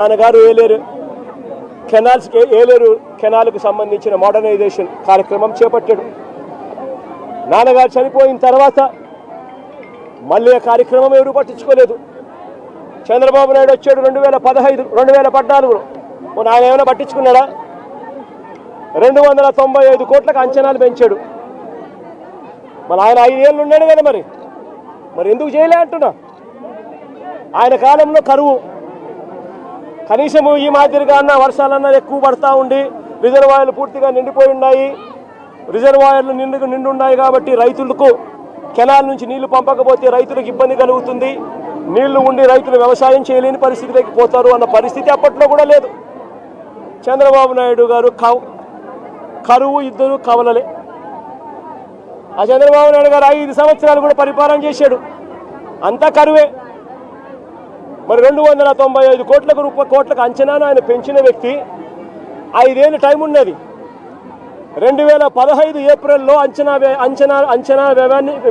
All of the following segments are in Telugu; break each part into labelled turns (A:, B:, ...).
A: నాన్నగారు ఏలేరు కెనాల్కు సంబంధించిన మోడర్నైజేషన్ కార్యక్రమం చేపట్టాడు. నాన్నగారు చనిపోయిన తర్వాత మళ్ళీ ఆ కార్యక్రమం ఎవరు పట్టించుకోలేదు. చంద్రబాబు నాయుడు వచ్చాడు 2014లో. ఆయన ఏమైనా పట్టించుకున్నాడా? 295 కోట్లకు అంచనాలు పెంచాడు. మరి ఆయన 5 ఏళ్ళు ఉన్నాడు కదా, మరి ఎందుకు చేయలే అంటున్నా. ఆయన కాలంలో కరువు, కనీసము ఈ మాదిరిగా అన్న వర్షాలన్నా ఎక్కువ పడతా ఉండి రిజర్వాయర్లు పూర్తిగా నిండిపోయి ఉన్నాయి. రిజర్వాయర్లు నిండున్నాయి కాబట్టి రైతులకు కెనాల్ నుంచి నీళ్లు పంపకపోతే రైతులకు ఇబ్బంది కలుగుతుంది. నీళ్లు ఉండి రైతులు వ్యవసాయం చేయలేని పరిస్థితిలోకి పోతారు అన్న పరిస్థితి అప్పట్లో కూడా లేదు. చంద్రబాబు నాయుడు గారు కరువు ఇద్దరు కవలలే. ఆ చంద్రబాబు నాయుడు గారు 5 సంవత్సరాలు కూడా పరిపాలన చేశాడు, అంతా కరువే. మరి 295 కోట్లకు అంచనాను ఆయన పెంచిన వ్యక్తి 5 ఏళ్ళు టైం ఉన్నది. 2015 ఏప్రిల్లో అంచనా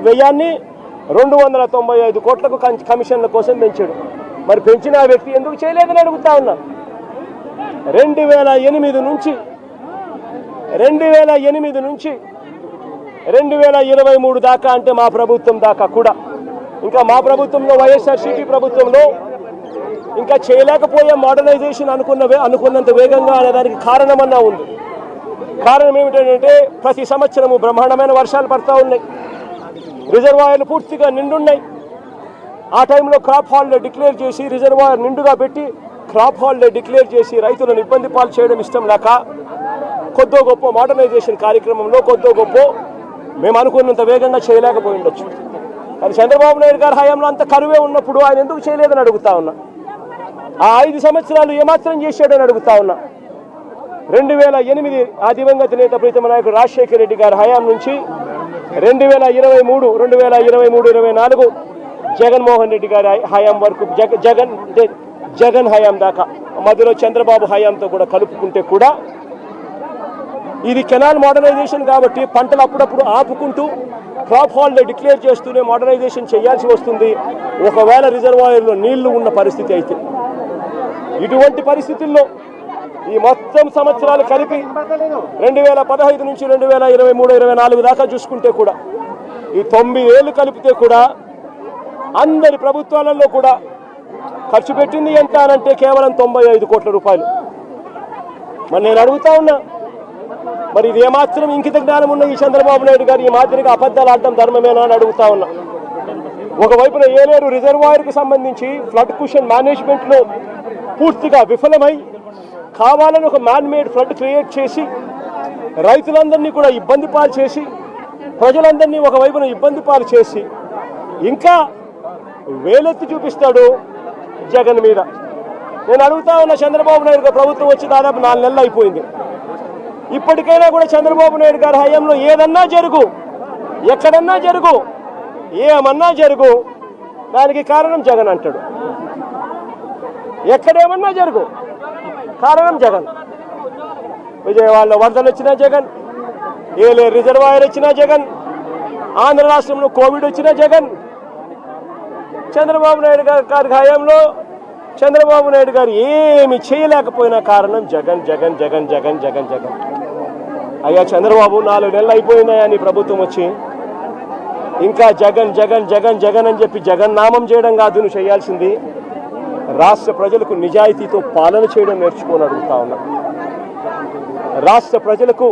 A: వ్యయాన్ని 295 కోట్లకు కమిషన్ల కోసం పెంచాడు. మరి పెంచిన ఆ వ్యక్తి ఎందుకు చేయలేదని అడుగుతా ఉన్నా. 2008 నుంచి 2023 దాకా, అంటే మా ప్రభుత్వం దాకా కూడా, ఇంకా మా ప్రభుత్వంలో వైఎస్ఆర్సీపీ ప్రభుత్వంలో ఇంకా చేయలేకపోయే మోడర్నైజేషన్ అనుకున్నంత వేగంగా అనేదానికి కారణమన్నా ఉంది. కారణం ఏమిటంటే ప్రతి సంవత్సరము బ్రహ్మాండమైన వర్షాలు పడతా ఉన్నాయి, రిజర్వాయర్లు పూర్తిగా నిండున్నాయి. ఆ టైంలో క్రాప్ హాలిడే డిక్లేర్ చేసి రిజర్వాయర్ నిండుగా పెట్టి క్రాప్ హాలిడే డిక్లేర్ చేసి రైతులను ఇబ్బంది పాలు చేయడం ఇష్టం లేక కొద్దో గొప్ప మోడర్నైజేషన్ కార్యక్రమంలో కొద్దో గొప్ప మేము అనుకున్నంత వేగంగా చేయలేకపోయి ఉండొచ్చు. కానీ చంద్రబాబు నాయుడు గారి హయాంలో అంత కరువే ఉన్నప్పుడు ఆయన ఎందుకు చేయలేదని అడుగుతా ఉన్నా. ఆ 5 సంవత్సరాలు ఏమాత్రం చేశాడని అడుగుతా ఉన్నా. 2008 ఆ దివంగత నేత ప్రీతమ నాయకుడు రాజశేఖర రెడ్డి గారి హయాం నుంచి 2023-24 జగన్మోహన్ రెడ్డి గారి హయాం వరకు, జగన్ హయాం దాకా, మధ్యలో చంద్రబాబు హయాంతో కూడా కలుపుకుంటే కూడా ఇది కెనాల్ మోడర్నైజేషన్ కాబట్టి పంటలు అప్పుడప్పుడు ఆపుకుంటూ క్రాప్ హాలిడే డిక్లేర్ చేస్తూనే మోడర్నైజేషన్ చేయాల్సి వస్తుంది ఒకవేళ రిజర్వాయర్లో నీళ్లు ఉన్న పరిస్థితి అయితే. ఇటువంటి పరిస్థితుల్లో ఈ మొత్తం సంవత్సరాలు కలిపి 2015 నుంచి 2023-24 దాకా చూసుకుంటే కూడా ఈ 9 ఏళ్ళు కలిపితే కూడా అందరి ప్రభుత్వాలలో కూడా ఖర్చు పెట్టింది ఎంత అనంటే కేవలం 95 కోట్ల రూపాయలు. మరి నేను అడుగుతా ఉన్నా, మరి ఇది ఏమాత్రం ఇంకిత జ్ఞానం ఉన్న ఈ చంద్రబాబు నాయుడు గారు ఈ మాదిరిగా అబద్ధాలు ఆడటం ధర్మమేనా అని అడుగుతా ఉన్నా. ఒకవైపున ఏలేరు రిజర్వాయర్కు సంబంధించి ఫ్లడ్ కుషన్ మేనేజ్మెంట్లో పూర్తిగా విఫలమై కావాలని ఒక మ్యాన్మేడ్ ఫ్లడ్ క్రియేట్ చేసి రైతులందరినీ కూడా ఇబ్బంది పాలు చేసి ప్రజలందరినీ ఒకవైపున ఇబ్బంది పాలు చేసి ఇంకా వేలెత్తి చూపిస్తాడు జగన్ మీద. నేను అడుగుతా ఉన్న, చంద్రబాబు నాయుడు గారు ప్రభుత్వం వచ్చి దాదాపు 4 నెలలు అయిపోయింది. ఇప్పటికైనా కూడా చంద్రబాబు నాయుడు గారి హయాంలో ఏదన్నా జరుగు, ఎక్కడన్నా జరుగు, ఏమన్నా జరుగు, దానికి కారణం జగన్ అంటాడు. ఎక్కడేమన్నా జరుగు, కారణం జగన్. విజయవాడలో వరదలు వచ్చినా జగన్, ఏలేరు రిజర్వాయర్ వచ్చినా జగన్, ఆంధ్ర రాష్ట్రంలో కోవిడ్ వచ్చినా జగన్. చంద్రబాబు నాయుడు గారి హయాంలో చంద్రబాబు నాయుడు గారు ఏమి చేయలేకపోయినా కారణం జగన్ జగన్ జగన్ జగన్ జగన్ జగన్. అయ్యా చంద్రబాబు, 4 నెలలు అయిపోయినాయా నీ ప్రభుత్వం వచ్చి? ఇంకా జగన్ జగన్ జగన్ జగన్ అని చెప్పి జగన్ నామం చేయడం కాదు నువ్వు చేయాల్సింది. రాష్ట్ర ప్రజలకు నిజాయితీతో పాలన చేయడం నేర్చుకొని అడుగుతా ఉన్నా. రాష్ట్ర ప్రజలకు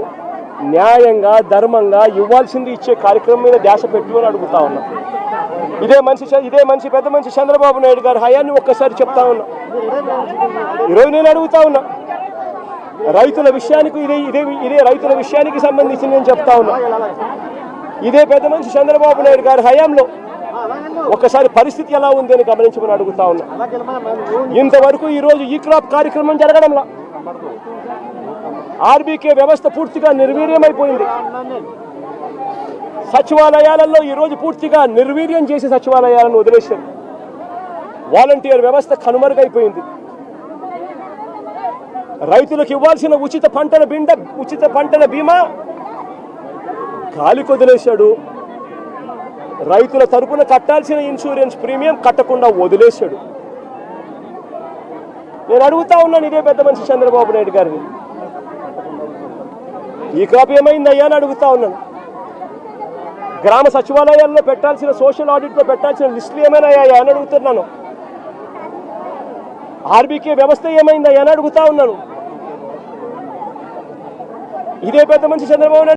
A: న్యాయంగా ధర్మంగా ఇవ్వాల్సింది ఇచ్చే కార్యక్రమం మీద ధ్యాస పెట్టు అని అడుగుతా ఉన్నా. ఇదే మనిషి పెద్ద మనిషి చంద్రబాబు నాయుడు గారి హయాన్ని ఒక్కసారి చెప్తా ఉన్నా. ఈరోజు నేను అడుగుతా ఉన్నా, రైతుల విషయానికి ఇదే రైతుల విషయానికి సంబంధించి నేను చెప్తా ఉన్నా. ఇదే పెద్ద మనిషి చంద్రబాబు నాయుడు గారి హయాంలో ఒక్కసారి పరిస్థితి ఎలా ఉంది అని గమనించమని అడుగుతా ఉన్నా. ఇంతవరకు ఈరోజు ఈ క్రాప్ కార్యక్రమం జరగడంలా ఆర్బీకే వ్యవస్థ పూర్తిగా నిర్వీర్యమైపోయింది. సచివాలయాలలో ఈరోజు పూర్తిగా నిర్వీర్యం చేసి సచివాలయాలను వదిలేశారు. వాలంటీర్ వ్యవస్థ కనుమరుగైపోయింది. రైతులకు ఇవ్వాల్సిన ఉచిత పంటల బీమా గాలికి వదిలేశాడు. రైతుల తరపున కట్టాల్సిన ఇన్సూరెన్స్ ప్రీమియం కట్టకుండా వదిలేశాడు. నేను అడుగుతా ఉన్నాను ఇదే పెద్ద మనిషి చంద్రబాబు నాయుడు గారిని, ఈ క్రాప్ ఏమైందయ్యా అని అడుగుతా ఉన్నాను. గ్రామ సచివాలయాల్లో పెట్టాల్సిన సోషల్ ఆడిట్లో పెట్టాల్సిన లిస్టులు ఏమైనా అయ్యాయా అని అడుగుతున్నాను. ఆర్బీకే వ్యవస్థ ఏమైందయ్యా అని అడుగుతా ఉన్నాను. ఇదే పెద్ద మనిషి చంద్రబాబు నాయుడు